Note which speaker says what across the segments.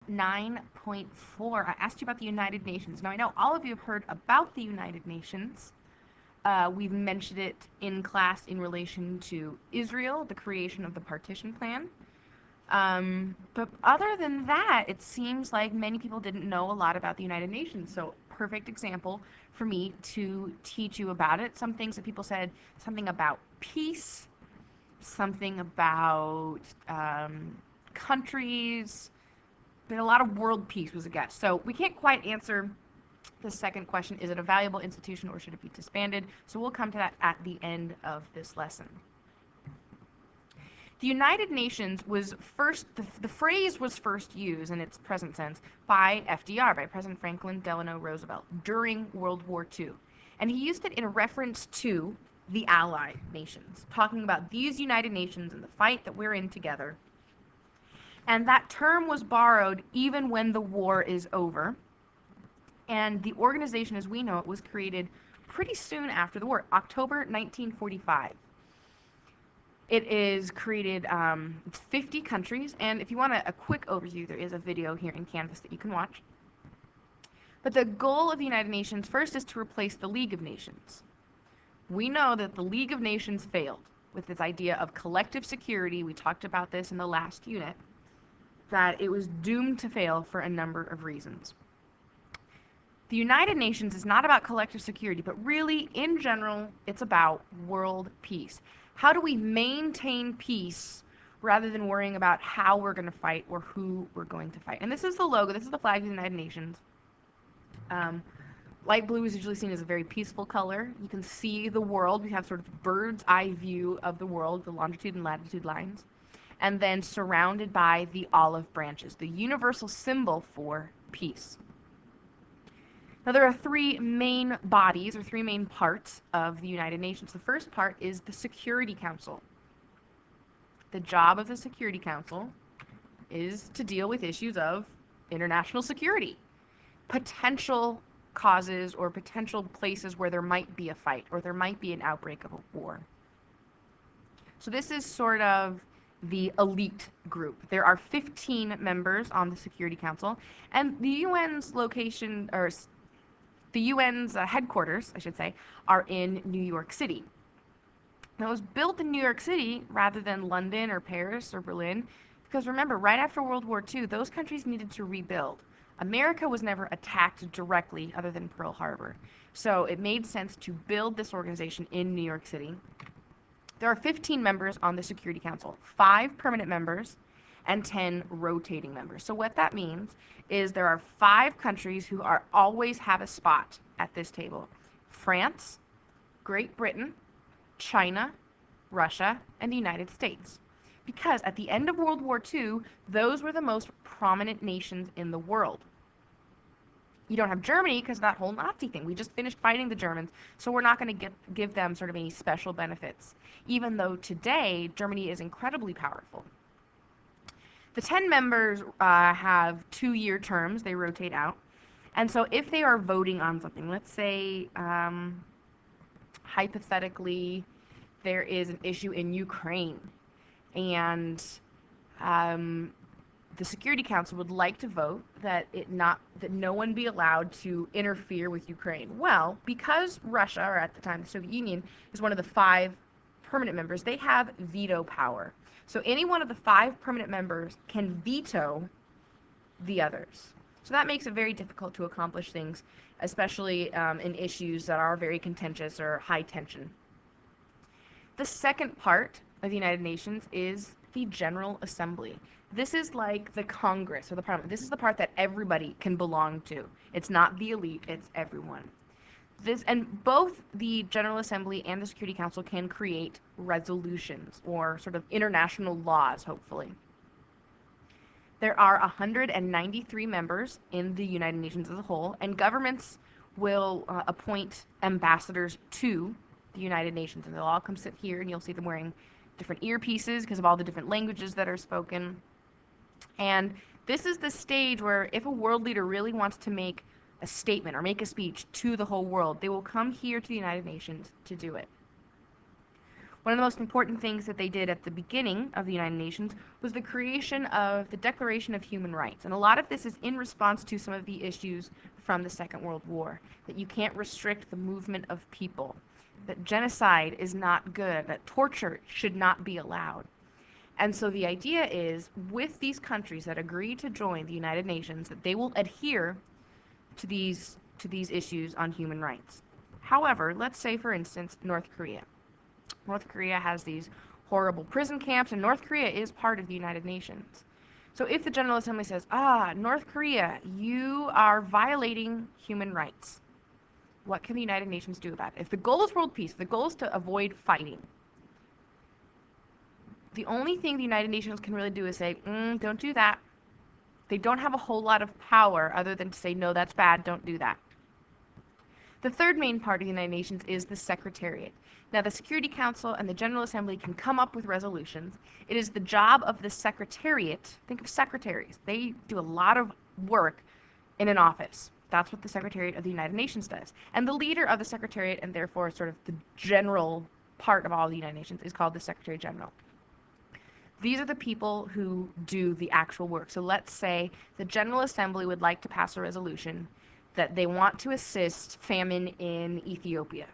Speaker 1: 9.4, I asked you about the United Nations. Now, I know all of you have heard about the United Nations. We've mentioned it in class in relation to Israel, the creation of the partition plan. But other than that, it seems like many people didn't know a lot about the United Nations. So, perfect example for me to teach you about it. Some things that people said, something about peace, something about countries, but a lot of world peace was a guess. So, we can't quite answer the second question, is it a valuable institution or should it be disbanded? So, we'll come to that at the end of this lesson. The United Nations was first, the phrase was first used in its present sense by FDR, by President Franklin Delano Roosevelt, during World War II. And he used it in reference to the Allied nations, talking about these United Nations and the fight that we're in together. And that term was borrowed even when the war is over. And the organization, as we know it, was created pretty soon after the war, October 1945. It is created, it's 50 countries, and if you want a quick overview, there is a video here in Canvas that you can watch. But the goal of the United Nations first is to replace the League of Nations. We know that the League of Nations failed with this idea of collective security. We talked about this in the last unit, that it was doomed to fail for a number of reasons. The United Nations is not about collective security, but really, in general, it's about world peace. How do we maintain peace rather than worrying about how we're going to fight or who we're going to fight? And this is the logo. This is the flag of the United Nations. Light blue is usually seen as a very peaceful color. You can see the world. We have sort of bird's eye view of the world, the longitude and latitude lines. And then surrounded by the olive branches, the universal symbol for peace. Now, there are three main bodies, or three main parts of the United Nations. The first part is the Security Council. The job of the Security Council is to deal with issues of international security, potential causes or potential places where there might be a fight or there might be an outbreak of a war. So this is sort of the elite group. There are 15 members on the Security Council, and the UN's location, or the UN's headquarters, I should say, are in New York City. Now, it was built in New York City rather than London or Paris or Berlin, because remember, right after World War II, those countries needed to rebuild. America was never attacked directly other than Pearl Harbor. So it made sense to build this organization in New York City. There are 15 members on the Security Council, 5 permanent members and 10 rotating members. So what that means is there are 5 countries who always have a spot at this table. France, Great Britain, China, Russia, and the United States. Because at the end of World War II, those were the most prominent nations in the world. You don't have Germany because of that whole Nazi thing. We just finished fighting the Germans, so we're not going to give them sort of any special benefits, even though today Germany is incredibly powerful. The 10 members have 2-year terms. They rotate out. And so if they are voting on something, let's say hypothetically there is an issue in Ukraine and the Security Council would like to vote that no one be allowed to interfere with Ukraine. Well, because Russia, or at the time the Soviet Union, is one of the 5 permanent members, they have veto power. So any one of the 5 permanent members can veto the others. So that makes it very difficult to accomplish things, especially in issues that are very contentious or high tension. The second part of the United Nations is the General Assembly. This is like the Congress or the Parliament. This is the part that everybody can belong to. It's not the elite, it's everyone. And both the General Assembly and the Security Council can create resolutions or sort of international laws, hopefully. There are 193 members in the United Nations as a whole, and governments will appoint ambassadors to the United Nations, and they'll all come sit here, and you'll see them wearing different earpieces because of all the different languages that are spoken. And this is the stage where if a world leader really wants to make a statement or make a speech to the whole world, they will come here to the United Nations to do it. One of the most important things that they did at the beginning of the United Nations was the creation of the Declaration of Human Rights. And a lot of this is in response to some of the issues from the Second World War, that you can't restrict the movement of people, that genocide is not good, that torture should not be allowed. And so the idea is, with these countries that agree to join the United Nations, that they will adhere to these issues on human rights. However, let's say, for instance, North Korea. North Korea has these horrible prison camps, and North Korea is part of the United Nations. So if the General Assembly says, North Korea, you are violating human rights, what can the United Nations do about it? If the goal is world peace, the goal is to avoid fighting, the only thing the United Nations can really do is say, don't do that. They don't have a whole lot of power other than to say, no, that's bad, don't do that. The third main part of the United Nations is the Secretariat. Now, the Security Council and the General Assembly can come up with resolutions. It is the job of the Secretariat. Think of secretaries. They do a lot of work in an office. That's what the Secretariat of the United Nations does. And the leader of the Secretariat, and therefore sort of the general part of all the United Nations, is called the Secretary General. These are the people who do the actual work. So let's say the General Assembly would like to pass a resolution that they want to assist famine in Ethiopia.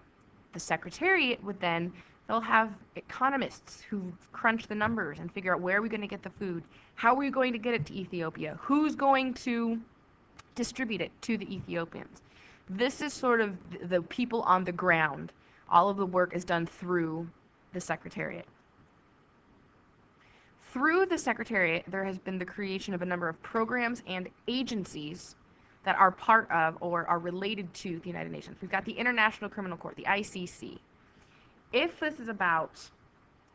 Speaker 1: The Secretariat would then, they'll have economists who crunch the numbers and figure out where are we going to get the food, how are we going to get it to Ethiopia, who's going to distribute it to the Ethiopians. This is sort of the people on the ground. All of the work is done through the Secretariat. Through the Secretariat, there has been the creation of a number of programs and agencies that are part of or are related to the United Nations. We've got the International Criminal Court, the ICC. If this is about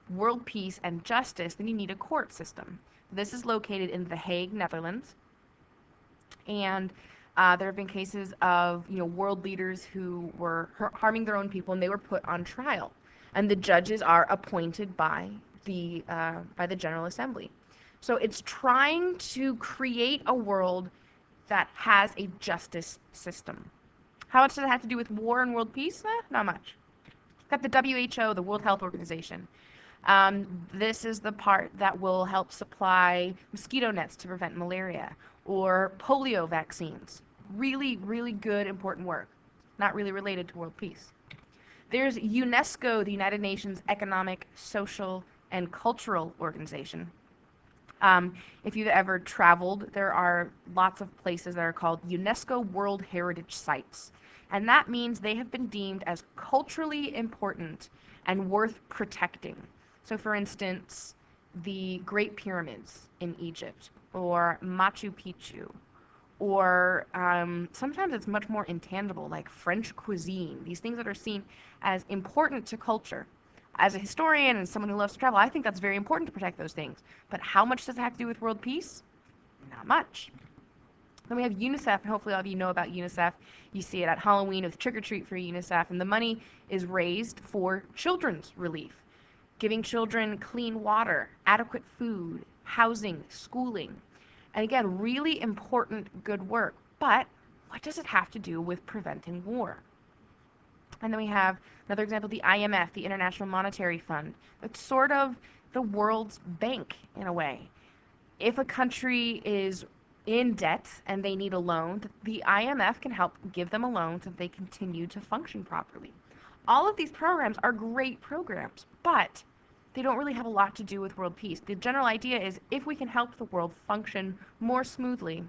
Speaker 1: world peace and justice, then you need a court system. This is located in The Hague, Netherlands. And there have been cases of world leaders who were harming their own people, and they were put on trial. And the judges are appointed by the General Assembly. So it's trying to create a world that has a justice system. How much does it have to do with war and world peace? Not much. Got the WHO, the World Health Organization. This is the part that will help supply mosquito nets to prevent malaria or polio vaccines. Really, really good, important work. Not really related to world peace. There's UNESCO, the United Nations Economic, Social, and Cultural Organization. If you've ever traveled, there are lots of places that are called UNESCO World Heritage Sites. And that means they have been deemed as culturally important and worth protecting. So for instance, the Great Pyramids in Egypt, or Machu Picchu, or sometimes it's much more intangible, like French cuisine, these things that are seen as important to culture. As a historian and someone who loves to travel, I think that's very important to protect those things. But how much does it have to do with world peace? Not much. Then we have UNICEF, and hopefully all of you know about UNICEF. You see it at Halloween with Trick or Treat for UNICEF, and the money is raised for children's relief, giving children clean water, adequate food, housing, schooling. And again, really important, good work. But what does it have to do with preventing war? And then we have another example, the IMF, the International Monetary Fund. It's sort of the world's bank in a way. If a country is in debt and they need a loan, the IMF can help give them a loan so that they continue to function properly. All of these programs are great programs, but they don't really have a lot to do with world peace. The general idea is if we can help the world function more smoothly,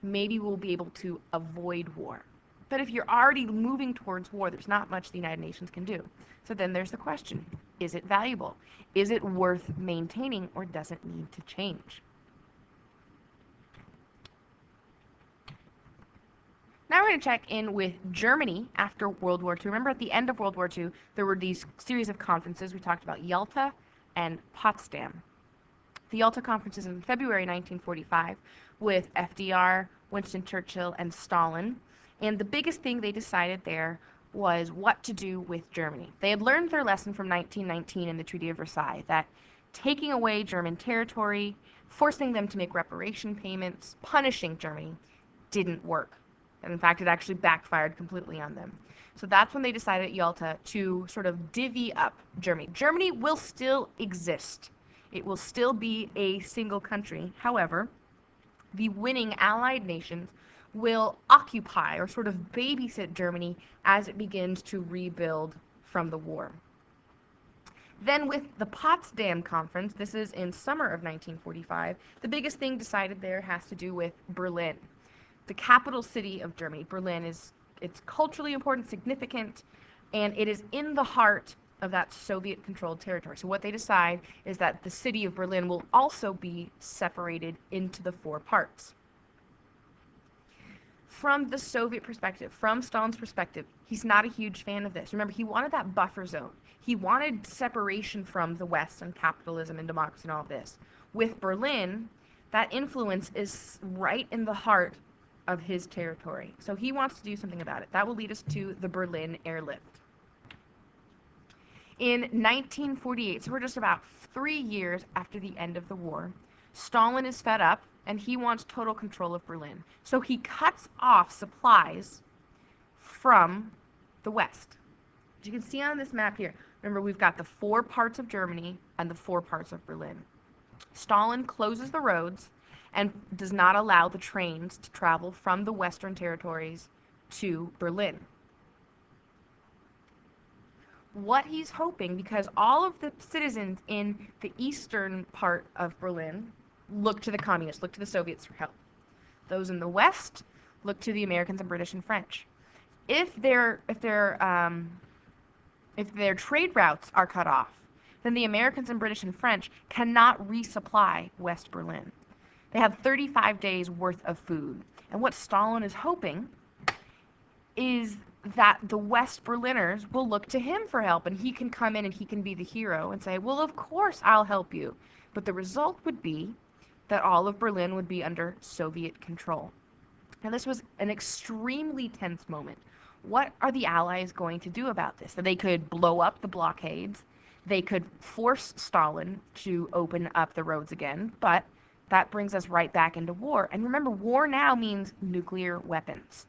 Speaker 1: maybe we'll be able to avoid war. But if you're already moving towards war, there's not much the United Nations can do. So then there's the question, is it valuable? Is it worth maintaining, or does it need to change? Now we're going to check in with Germany after World War II. Remember at the end of World War II, there were these series of conferences. We talked about Yalta and Potsdam. The Yalta Conference is in February 1945 with FDR, Winston Churchill, and Stalin. And the biggest thing they decided there was what to do with Germany. They had learned their lesson from 1919 in the Treaty of Versailles, that taking away German territory, forcing them to make reparation payments, punishing Germany, didn't work. And in fact, it actually backfired completely on them. So that's when they decided at Yalta to sort of divvy up Germany. Germany will still exist. It will still be a single country. However, the winning Allied nations will occupy or sort of babysit Germany as it begins to rebuild from the war. Then with the Potsdam Conference, this is in summer of 1945, the biggest thing decided there has to do with Berlin. The capital city of Germany, Berlin, it's culturally important, significant, and it is in the heart of that Soviet-controlled territory. So what they decide is that the city of Berlin will also be separated into the 4 parts. From the Soviet perspective, from Stalin's perspective, he's not a huge fan of this. Remember, he wanted that buffer zone. He wanted separation from the West and capitalism and democracy and all of this. With Berlin, that influence is right in the heart of his territory. So he wants to do something about it. That will lead us to the Berlin Airlift. In 1948, so we're just about 3 years after the end of the war, Stalin is fed up and he wants total control of Berlin. So he cuts off supplies from the West. As you can see on this map here, remember we've got the 4 parts of Germany and the 4 parts of Berlin. Stalin closes the roads and does not allow the trains to travel from the Western territories to Berlin. What he's hoping, because all of the citizens in the eastern part of Berlin look to the communists, look to the Soviets for help. Those in the West look to the Americans and British and French. If their trade routes are cut off, then the Americans and British and French cannot resupply West Berlin. They have 35 days worth of food. And what Stalin is hoping is that the West Berliners will look to him for help, and he can come in and he can be the hero and say, well, of course I'll help you. But the result would be that all of Berlin would be under Soviet control. Now, this was an extremely tense moment. What are the Allies going to do about this? So they could blow up the blockades. They could force Stalin to open up the roads again, but that brings us right back into war. And remember, war now means nuclear weapons.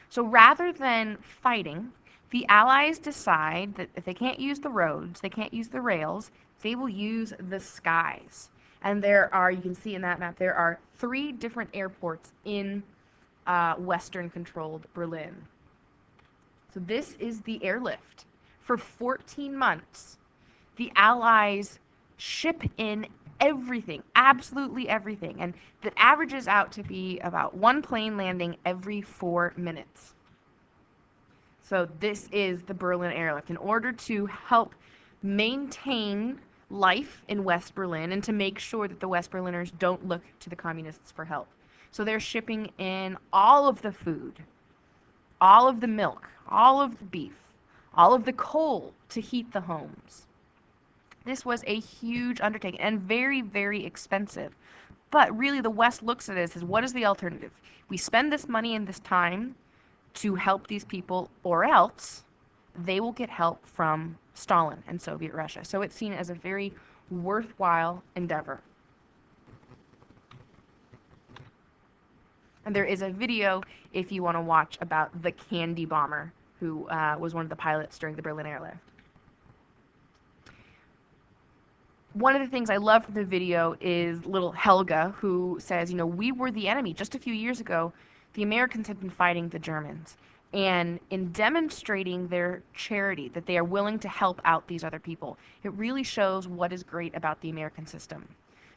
Speaker 1: So rather than fighting, the Allies decide that if they can't use the roads, they can't use the rails, they will use the skies. And there are, you can see in that map, there are 3 different airports in Western-controlled Berlin. So this is the airlift. For 14 months, the Allies ship in everything, absolutely everything, and that averages out to be about 1 plane landing every 4 minutes. So this is the Berlin Airlift. In order to help maintain life in West Berlin and to make sure that the West Berliners don't look to the communists for help. So they're shipping in all of the food, all of the milk, all of the beef, all of the coal to heat the homes. This was a huge undertaking and very, very expensive. But really the West looks at it as, what is the alternative? We spend this money and this time to help these people, or else they will get help from Stalin and Soviet Russia. So it's seen as a very worthwhile endeavor. And there is a video, if you want to watch, about the Candy Bomber, who was one of the pilots during the Berlin Airlift. One of the things I love from the video is little Helga, who says, you know, we were the enemy. Just a few years ago, the Americans had been fighting the Germans. And in demonstrating their charity, that they are willing to help out these other people, it really shows what is great about the American system.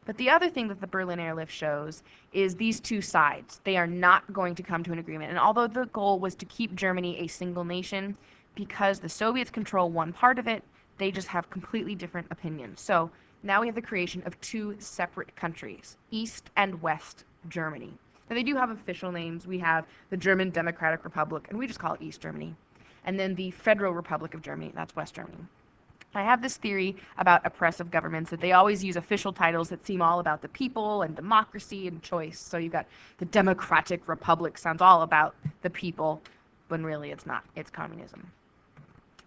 Speaker 1: But the other thing that the Berlin Airlift shows is these 2 sides. They are not going to come to an agreement. And although the goal was to keep Germany a single nation, because the Soviets control one part of it, they just have completely different opinions. So now we have the creation of 2 separate countries, East and West Germany. Now they do have official names. We have the German Democratic Republic, and we just call it East Germany. And then the Federal Republic of Germany, that's West Germany. I have this theory about oppressive governments that they always use official titles that seem all about the people and democracy and choice. So you've got the Democratic Republic, sounds all about the people, when really it's not. It's communism.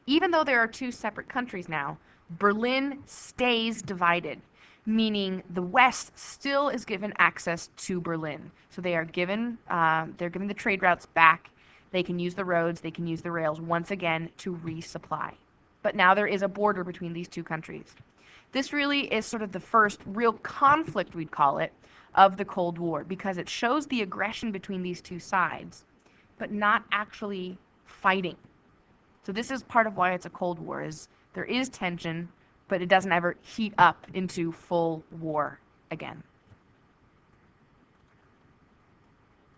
Speaker 1: Even though there are 2 separate countries now, Berlin stays divided. meaning the West still is given access to Berlin. So they're given the trade routes back. They can use the roads, they can use the rails once again to resupply. But now there is a border between these two countries. This really is sort of the first real conflict, we'd call it, of the Cold War, because it shows the aggression between these two sides, but not actually fighting. So this is part of why it's a Cold War, is there is tension, but it doesn't ever heat up into full war again.